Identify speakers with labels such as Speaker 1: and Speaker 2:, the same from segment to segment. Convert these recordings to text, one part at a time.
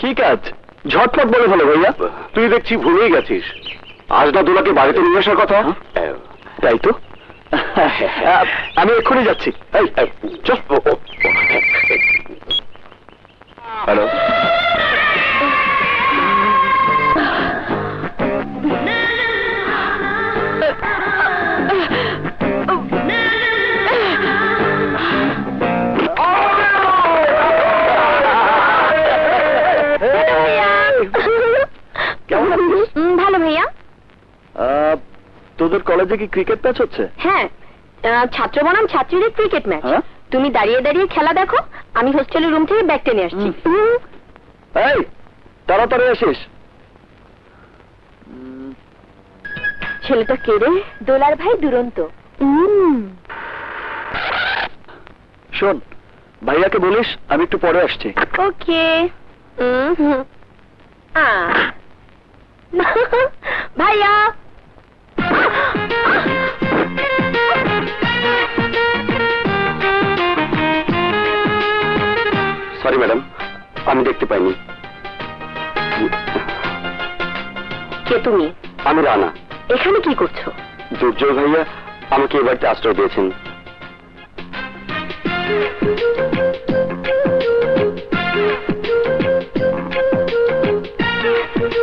Speaker 1: কি কাজ? ঝটপট বলে ফেলো ভাইয়া।
Speaker 2: তুই দেখছি ভুলেই গেছিস, আজ না দোলাকে বাড়িতে নিয়ে আসার কথা।
Speaker 1: তাই তো, আমি এক্ষুনি যাচ্ছি।
Speaker 2: হ্যালো,
Speaker 1: কেমন আছিস?
Speaker 3: ভালো ভাইয়া।
Speaker 1: তোদের কলেজে কি ক্রিকেট ম্যাচ হচ্ছে?
Speaker 3: হ্যাঁ, ছাত্র বনাম ছাত্রীদের ক্রিকেট ম্যাচ। তুমি দাঁড়িয়ে দাঁড়িয়ে খেলা দেখো, আমি হোস্টেলের রুম থেকে ব্যাগ টেনে আসছি।
Speaker 1: এই তাড়াতাড়ি আসিস।
Speaker 3: ছেলেটা কে রে? দোলার ভাই দুরন্ত।
Speaker 1: শোন, ভাইয়াকে বলিস আমি একটু পরে আসছি।
Speaker 3: ওকে। ভাইয়া,
Speaker 2: সরি ম্যাডাম, আমি দেখতে পাইনি।
Speaker 3: কে তুমি?
Speaker 2: আমি রানা।
Speaker 3: এখানে কি করছো?
Speaker 2: দুর্জয় ভাইয়া আমাকে এ বাড়িতে আশ্রয় দিয়েছেন।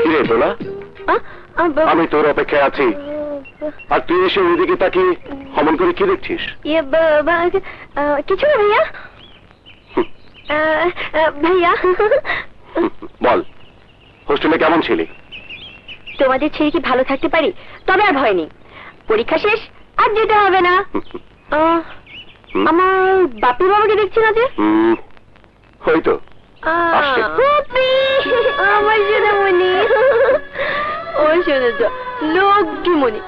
Speaker 2: কিরে দোলা, আমি তোর অপেক্ষায় আছি, আর তুই এসে ওইদিকে তাকিয়ে অমন করে কি দেখছিস?
Speaker 3: কিছু না ভাইয়া। ভাইয়া,
Speaker 2: বল, হোস্টেলে কেমন ছিলি?
Speaker 3: তোমাদের ছেড়ে কি ভালো থাকতে পারি? তবে আর ভয় নেই, পরীক্ষা শেষ, আর যেতে হবে না। আমার বাপি বাবাকে দেখছি না যে?
Speaker 2: হয়তো
Speaker 3: আমার সোনামণি, ও শুনেছ, লক্ষ্মী মনি,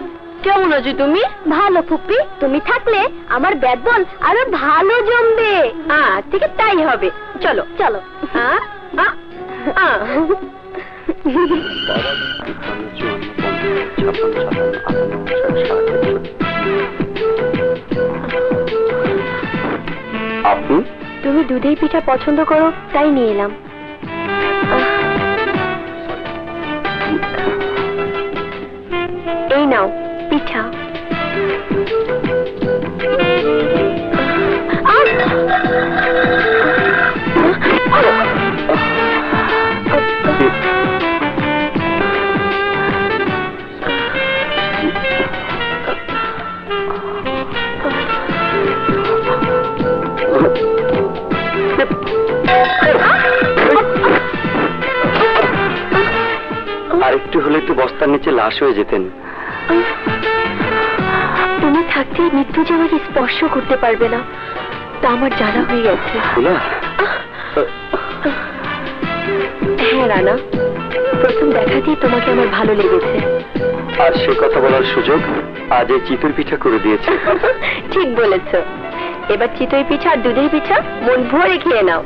Speaker 3: কেমন আছো তুমি? ভালো ফুপি, তুমি থাকলে আমার ব্যাট বল আরো ভালো জমবে। ঠিক তাই হবে, চলো চলো।
Speaker 2: আপনি?
Speaker 3: তুমি দুধের পিঠা পছন্দ করো তাই নিয়ে এলাম। এই নাও পিঠা।
Speaker 2: আরেকটু হলে তো বস্তার নিচে লাশ হয়ে যেতেন।
Speaker 3: তুমি থাকতে মৃত্যু যে আমাকে স্পর্শ করতে পারবে না, তা আমার জানা হয়ে গেছে। হ্যাঁ রানা, প্রথম দেখাতেই তোমাকে আমার ভালো লেগেছে।
Speaker 2: আর সে কথা বলার সুযোগ আজ এই চিতই পিঠা করে দিয়েছে।
Speaker 3: ঠিক বলেছ। এবার চিতই পিঠা আর দুধের পিঠা মন ভরে খেয়ে নাও।